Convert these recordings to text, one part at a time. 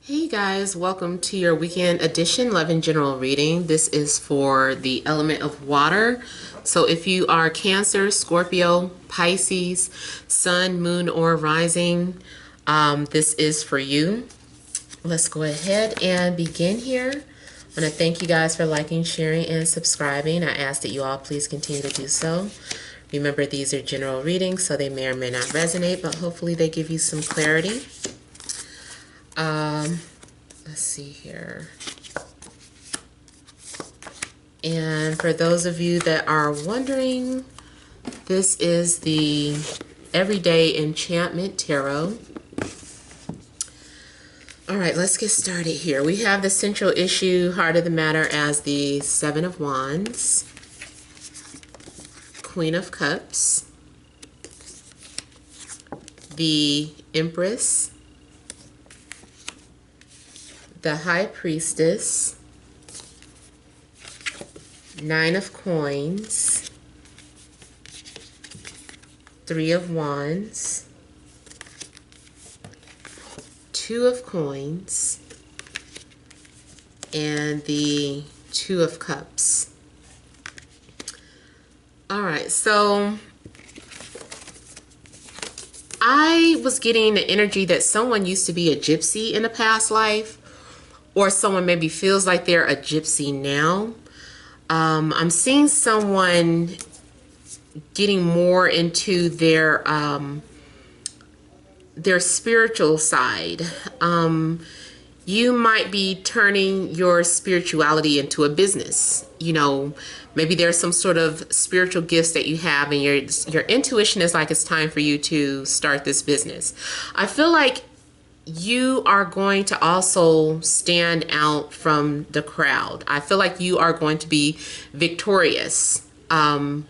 Hey guys, welcome to your weekend edition Love and General reading. This is for the element of water. So if you are Cancer, Scorpio, Pisces, Sun, Moon, or Rising, this is for you. Let's go ahead and begin here. I want to thank you guys for liking, sharing, and subscribing. I ask that you all please continue to do so. Remember, these are general readings, so they may or may not resonate, but hopefully they give you some clarity. Let's see here. And for those of you that are wondering, this is the Everyday Enchantment Tarot. All right, let's get started here. We have the central issue, heart of the matter, as the Seven of Wands, Queen of Cups, the Empress, the High Priestess, Nine of Coins, Three of Wands, Two of Coins, and the Two of Cups. All right, so I was getting the energy that someone used to be a gypsy in a past life, or someone maybe feels like they're a gypsy now. I'm seeing someone getting more into their spiritual side. You might be turning your spirituality into a business. You know, maybe there's some sort of spiritual gifts that you have, and your intuition is like, it's time for you to start this business. I feel like you are going to also stand out from the crowd. I feel like you are going to be victorious when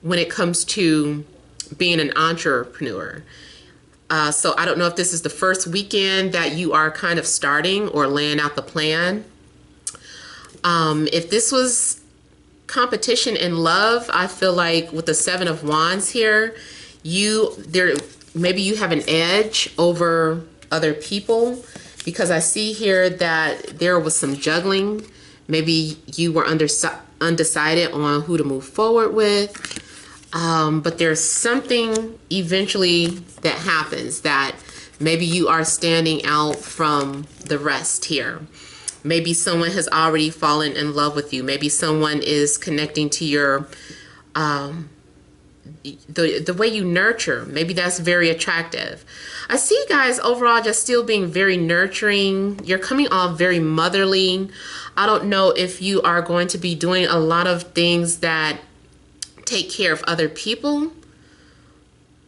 it comes to being an entrepreneur. So I don't know if this is the first weekend that you are kind of starting or laying out the plan. If this was competition in love, I feel like with the Seven of Wands here, maybe you have an edge over other people, because I see here that there was some juggling. Maybe you were undecided on who to move forward with. But there's something eventually that happens that maybe you are standing out from the rest here. Maybe someone has already fallen in love with you. Maybe someone is connecting to your the way you nurture. Maybe that's very attractive. I see you guys overall just still being very nurturing. You're coming off very motherly. I don't know if you are going to be doing a lot of things that take care of other people.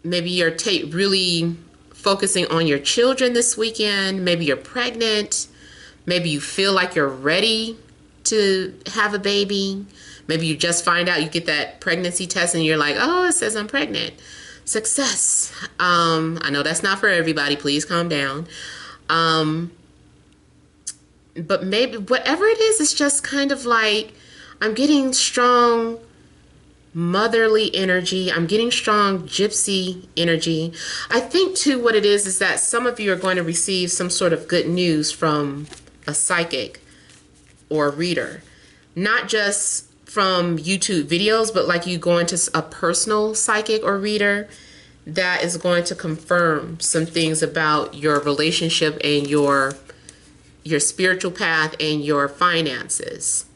Maybe you're really focusing on your children this weekend. Maybe you're pregnant. Maybe you feel like you're ready to have a baby. Maybe you just find out, you get that pregnancy test and you're like, oh, it says I'm pregnant. Success. I know that's not for everybody. Please calm down. But maybe whatever it is, it's just kind of like, I'm getting strong motherly energy. I'm getting strong gypsy energy. I think too what it is that some of you are going to receive some sort of good news from a psychic or a reader. Not just from YouTube videos, but like you go into a personal psychic or reader that is going to confirm some things about your relationship and your spiritual path and your finances.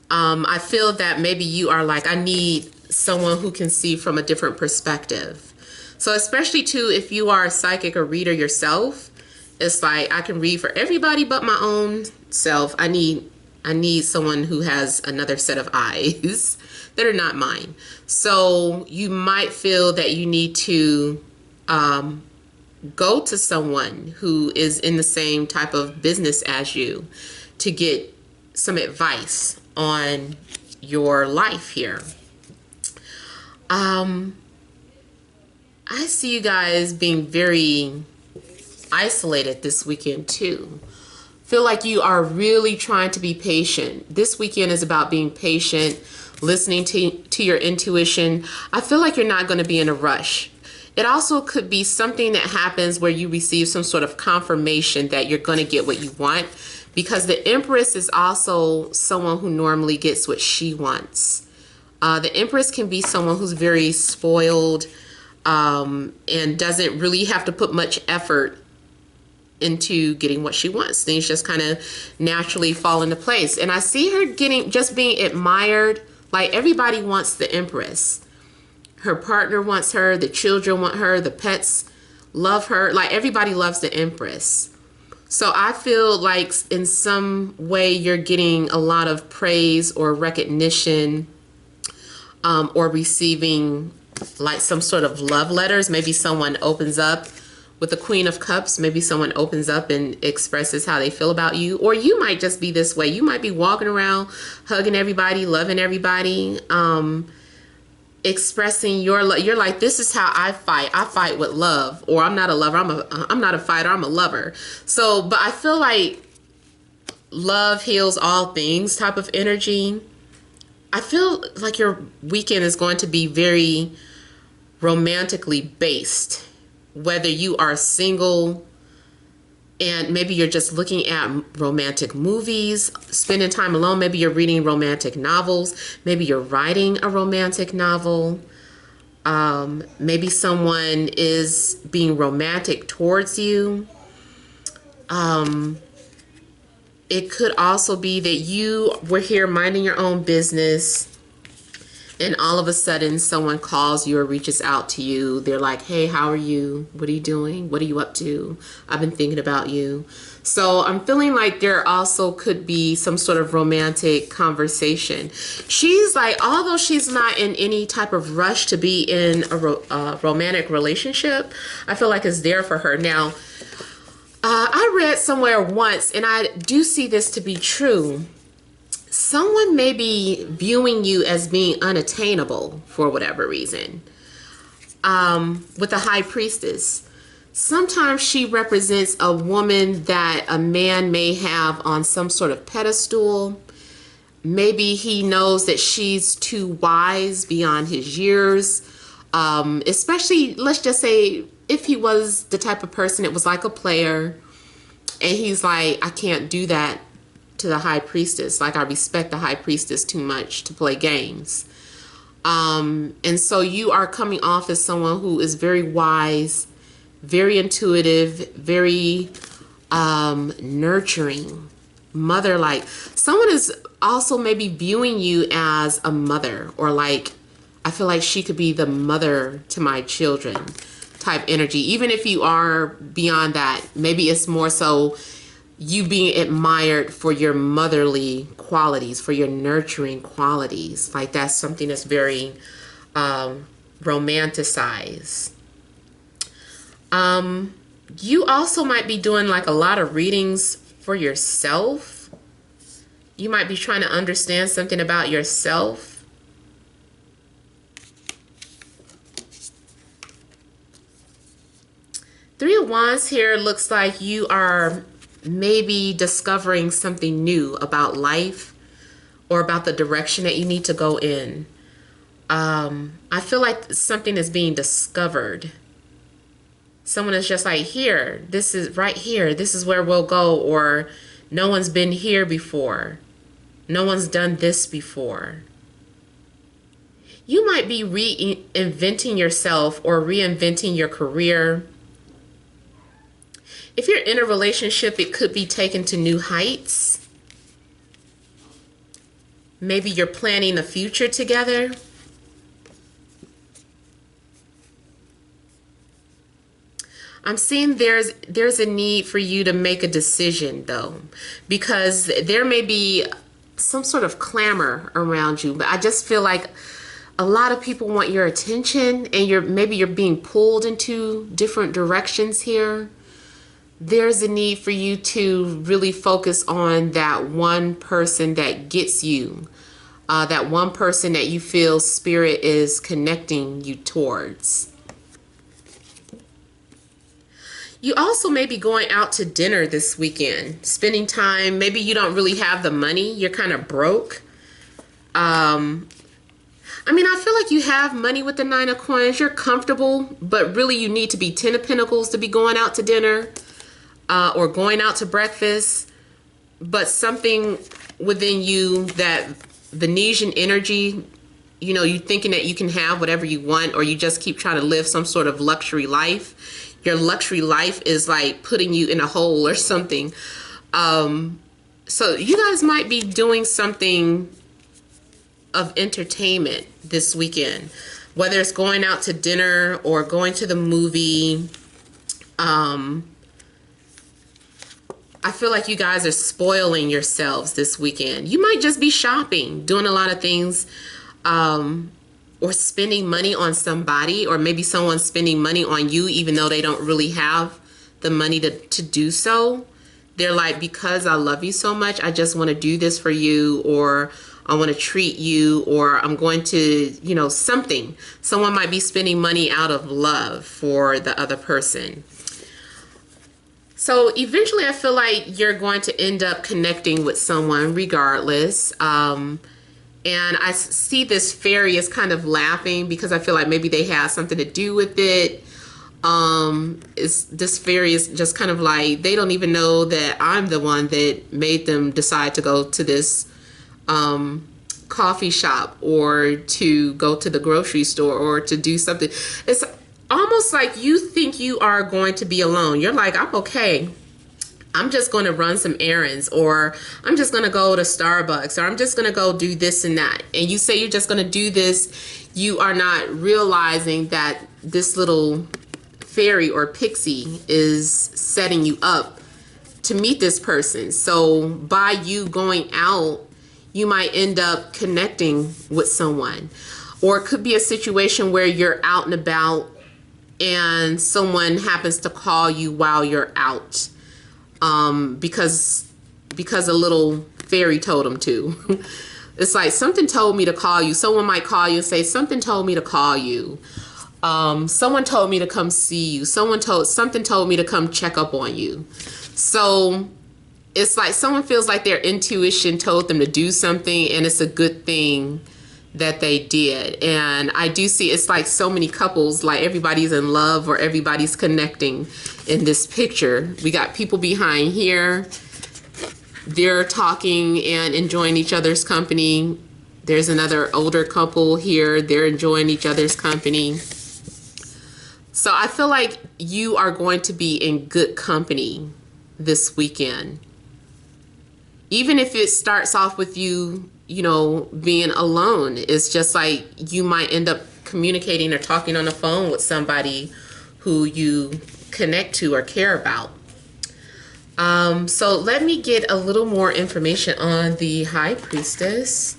I feel that maybe you are like, I need someone who can see from a different perspective. So especially too, if you are a psychic or reader yourself, it's like, I can read for everybody but my own self. I need someone who has another set of eyes that are not mine. So you might feel that you need to go to someone who is in the same type of business as you to get some advice on your life here. I see you guys being very isolated this weekend too. Feel like you are really trying to be patient. This weekend is about being patient, listening to your intuition. I feel like you're not going to be in a rush. It also could be something that happens where you receive some sort of confirmation that you're going to get what you want, because the Empress is also someone who normally gets what she wants. The Empress can be someone who's very spoiled and doesn't really have to put much effort into getting what she wants. Things just kind of naturally fall into place. And I see her just being admired. Like, everybody wants the Empress. Her partner wants her, the children want her, the pets love her. Like, everybody loves the Empress. So I feel like in some way you're getting a lot of praise or recognition, or receiving like some sort of love letters. Maybe someone opens up with the Queen of Cups. Maybe someone opens up and expresses how they feel about you. Or you might just be this way. You might be walking around hugging everybody, loving everybody, expressing your love. You're like, this is how I fight. I fight with love. Or I'm not a lover. I'm not a fighter. I'm a lover. So, but I feel like love heals all things type of energy. I feel like your weekend is going to be very romantically based, whether you are single and maybe you're just looking at romantic movies, spending time alone. Maybe you're reading romantic novels. Maybe you're writing a romantic novel. Maybe someone is being romantic towards you. It could also be that you were here minding your own business, and all of a sudden someone calls you or reaches out to you. They're like, hey, how are you? What are you doing? What are you up to? I've been thinking about you. So I'm feeling like there also could be some sort of romantic conversation. She's like, although she's not in any type of rush to be in a romantic relationship, I feel like it's there for her. Now, I read somewhere once, and I do see this to be true. Someone may be viewing you as being unattainable for whatever reason. With the High Priestess, sometimes she represents a woman that a man may have on some sort of pedestal. Maybe he knows that she's too wise beyond his years. Especially, let's just say, if he was the type of person that was like a player, and he's like, I can't do that to the High Priestess. Like, I respect the High Priestess too much to play games. And so you are coming off as someone who is very wise, very intuitive, very nurturing, mother-like. Someone is also maybe viewing you as a mother, or like, I feel like she could be the mother to my children type energy. Even if you are beyond that, maybe it's more so you being admired for your motherly qualities, for your nurturing qualities. Like, that's something that's very romanticized. You also might be doing like a lot of readings for yourself. You might be trying to understand something about yourself. Three of Wands here looks like you are maybe discovering something new about life, or about the direction that you need to go in. I feel like something is being discovered. Someone is just like, here, this is right here. This is where we'll go. Or no one's been here before. No one's done this before. You might be reinventing yourself or reinventing your career. If you're in a relationship, it could be taken to new heights. Maybe you're planning a future together. I'm seeing there's a need for you to make a decision, though, because there may be some sort of clamor around you. But I just feel like a lot of people want your attention, and maybe you're being pulled into different directions here. There's a need for you to really focus on that one person that gets you, that one person that you feel spirit is connecting you towards. You also may be going out to dinner this weekend, spending time. Maybe you don't really have the money. You're kind of broke. I I mean, I feel like you have money with the Nine of Coins. You're comfortable, but really you need to be Ten of Pentacles to be going out to dinner or going out to breakfast. But something within you, that Venetian energy, you know, you thinking that you can have whatever you want, or you just keep trying to live some sort of luxury life. Your luxury life is like putting you in a hole or something. So you guys might be doing something of entertainment this weekend, whether it's going out to dinner or going to the movie. I feel like you guys are spoiling yourselves this weekend. You might just be shopping, doing a lot of things, or spending money on somebody, or maybe someone's spending money on you even though they don't really have the money to do so. They're like, because I love you so much, I just want to do this for you, or I want to treat you, or I'm going to, you know, something. Someone might be spending money out of love for the other person. So eventually I feel like you're going to end up connecting with someone regardless. And I see this fairy is kind of laughing because I feel like maybe they have something to do with it. This fairy is just kind of like, they don't even know that I'm the one that made them decide to go to this coffee shop, or to go to the grocery store, or to do something. It's almost like you think you are going to be alone. You're like, I'm okay. I'm just going to run some errands, or I'm just going to go to Starbucks, or I'm just going to go do this and that. And you say you're just going to do this. You are not realizing that this little fairy or pixie is setting you up to meet this person. So by you going out, you might end up connecting with someone. Or it could be a situation where you're out and about and someone happens to call you while you're out, because a little fairy told them to. It's like, something told me to call you. Someone might call you and say, something told me to call you. Someone told me to come see you. Something told me to come check up on you. So it's like someone feels like their intuition told them to do something, and it's a good thing that they did. And I do see, it's like so many couples, like everybody's in love or everybody's connecting in this picture. We got people behind here. They're talking and enjoying each other's company. There's another older couple here. They're enjoying each other's company. So I feel like you are going to be in good company this weekend. Even if it starts off with you, you know, being alone, it's just like you might end up communicating or talking on the phone with somebody who you connect to or care about. So let me get a little more information on the High Priestess.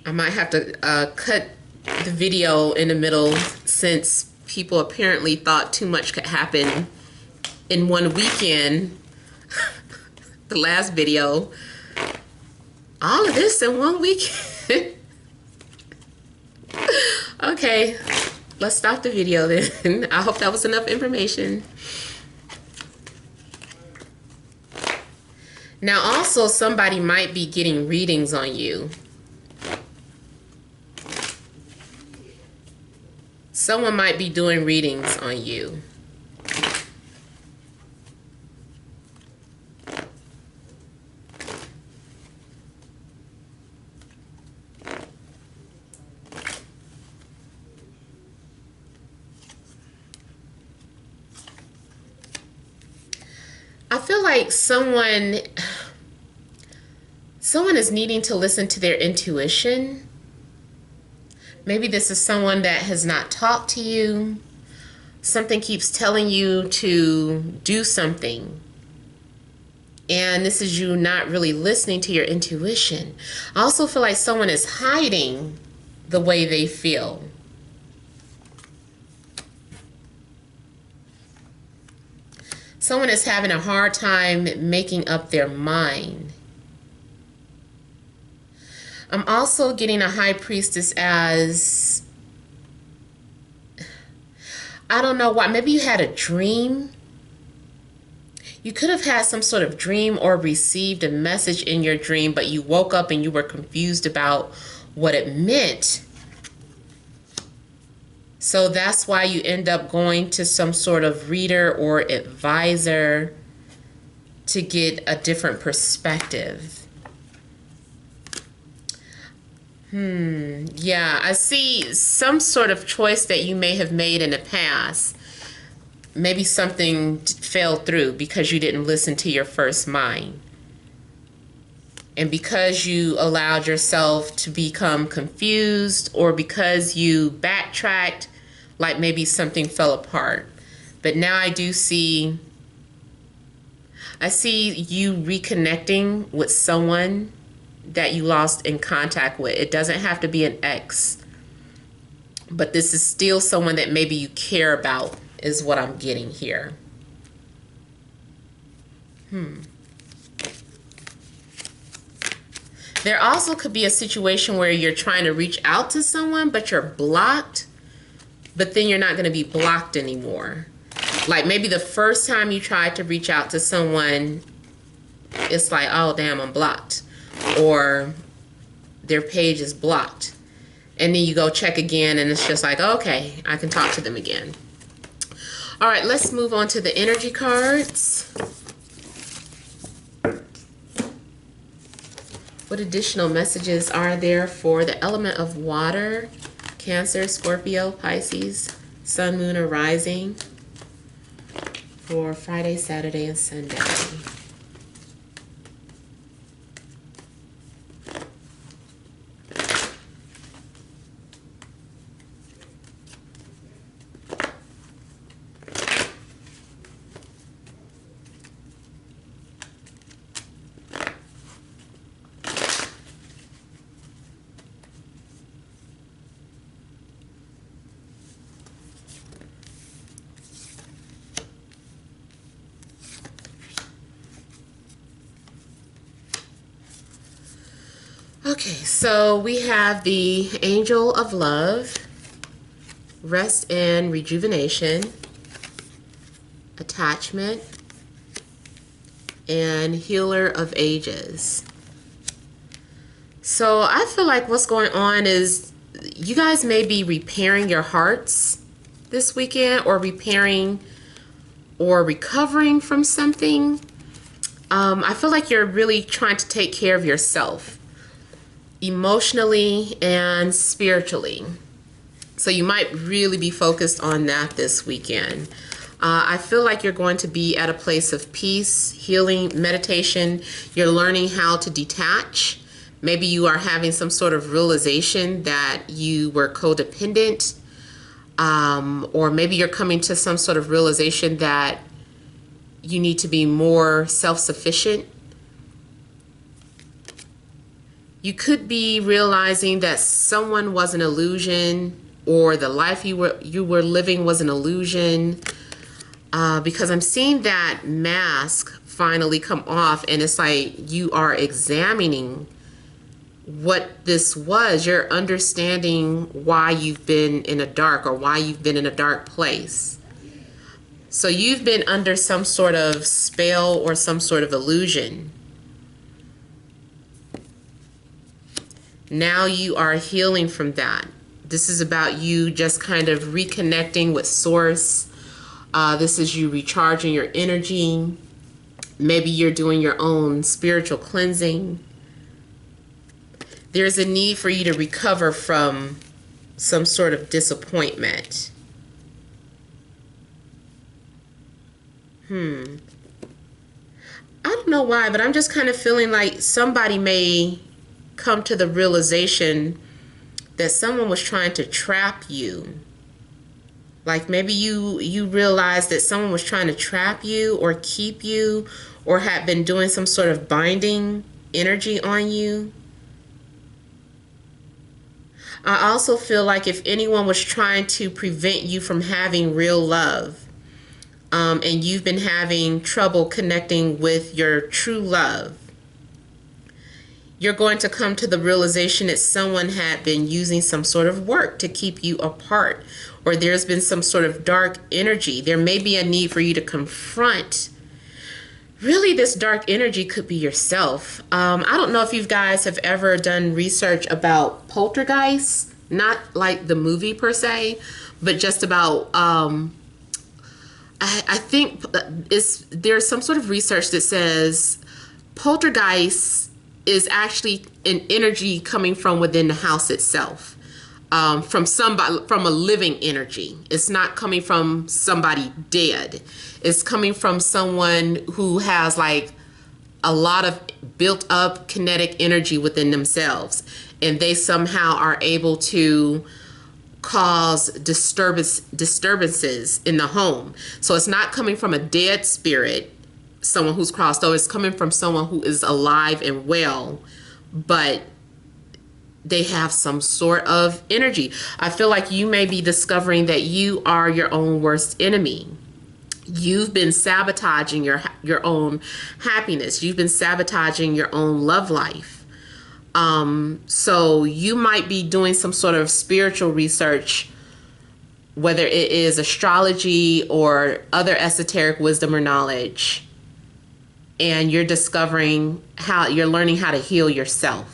I might have to cut the video in the middle, since people apparently thought too much could happen in one weekend. The last video, all of this in one weekend. Okay, let's stop the video then. I hope that was enough information. Now also, somebody might be getting readings on you. Someone might be doing readings on you. I feel like someone is needing to listen to their intuition. Maybe this is someone that has not talked to you. Something keeps telling you to do something. And this is you not really listening to your intuition. I also feel like someone is hiding the way they feel. Someone is having a hard time making up their mind. I'm also getting a High Priestess as, I don't know why, maybe you had a dream. You could have had some sort of dream or received a message in your dream, but you woke up and you were confused about what it meant. So that's why you end up going to some sort of reader or advisor to get a different perspective. Yeah, I see some sort of choice that you may have made in the past. Maybe something fell through because you didn't listen to your first mind. And because you allowed yourself to become confused, or because you backtracked, like maybe something fell apart. But now I see you reconnecting with someone that you lost in contact with. It doesn't have to be an ex, but this is still someone that maybe you care about, is what I'm getting here. There also could be a situation where you're trying to reach out to someone, but you're blocked, but then you're not going to be blocked anymore. Like maybe the first time you tried to reach out to someone, it's like, oh, damn, I'm blocked. Or their page is blocked. And then you go check again, and it's just like, okay, I can talk to them again. All right, let's move on to the energy cards. What additional messages are there for the element of water, Cancer, Scorpio, Pisces, Sun, Moon, or Rising for Friday, Saturday, and Sunday? Okay, so we have the Angel of Love, Rest and Rejuvenation, Attachment, and Healer of Ages. So I feel like what's going on is you guys may be repairing your hearts this weekend, or repairing or recovering from something. I feel like you're really trying to take care of yourself, emotionally and spiritually. So you might really be focused on that this weekend. I feel like you're going to be at a place of peace, healing, meditation. You're learning how to detach. Maybe you are having some sort of realization that you were codependent, or maybe you're coming to some sort of realization that you need to be more self-sufficient. You could be realizing that someone was an illusion, or the life you were living was an illusion, because I'm seeing that mask finally come off, and it's like you are examining what this was. You're understanding why you've been in a dark, or why you've been in a dark place. So you've been under some sort of spell or some sort of illusion. Now you are healing from that. This is about you just kind of reconnecting with source. This is you recharging your energy. Maybe you're doing your own spiritual cleansing. There's a need for you to recover from some sort of disappointment. I don't know why, but I'm just kind of feeling like somebody may come to the realization that someone was trying to trap you. Like maybe you realized that someone was trying to trap you or keep you, or had been doing some sort of binding energy on you. I also feel like if anyone was trying to prevent you from having real love, and you've been having trouble connecting with your true love, you're going to come to the realization that someone had been using some sort of work to keep you apart, or there's been some sort of dark energy. There may be a need for you to confront really this dark energy could be yourself. I don't know if you guys have ever done research about poltergeists, not like the movie per se, but just about, I think there's some sort of research that says poltergeist is actually an energy coming from within the house itself. From somebody, from a living energy. It's not coming from somebody dead. It's coming from someone who has like a lot of built up kinetic energy within themselves, and they somehow are able to cause disturbances in the home. So it's not coming from a dead spirit, someone who's crossed over. It's coming from someone who is alive and well, but they have some sort of energy. I feel like you may be discovering that you are your own worst enemy. You've been sabotaging your own happiness. You've been sabotaging your own love life. So you might be doing some sort of spiritual research, whether it is astrology or other esoteric wisdom or knowledge, and you're discovering you're learning how to heal yourself.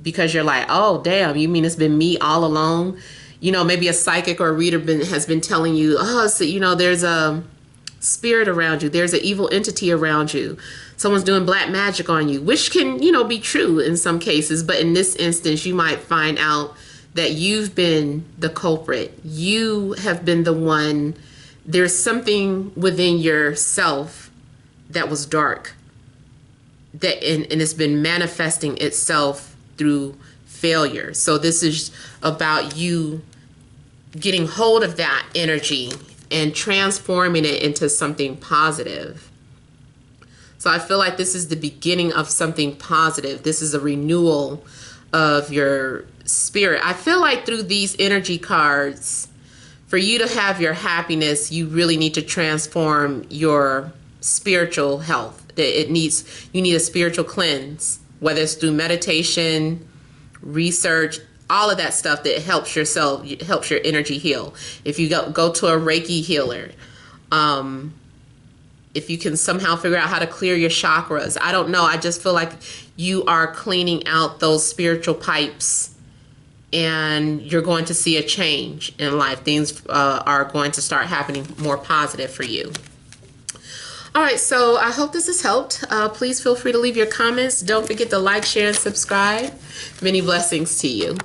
Because you're like, oh, damn, you mean it's been me all along? You know, maybe a psychic or a reader has been telling you, oh, so, you know, there's a spirit around you. There's an evil entity around you. Someone's doing black magic on you, which can, you know, be true in some cases. But in this instance, you might find out that you've been the culprit. You have been the one. There's something within yourself that was dark, and it's been manifesting itself through failure. So this is about you getting hold of that energy and transforming it into something positive. So I feel like this is the beginning of something positive. This is a renewal of your spirit. I feel like through these energy cards, for you to have your happiness, you really need to transform your spiritual health. You need a spiritual cleanse, whether it's through meditation, research, all of that stuff that helps your energy heal. If you go to a Reiki healer, if you can somehow figure out how to clear your chakras, I don't know. I just feel like you are cleaning out those spiritual pipes, and you're going to see a change in life. Things are going to start happening more positive for you. All right, so I hope this has helped. Please feel free to leave your comments. Don't forget to like, share, and subscribe. Many blessings to you.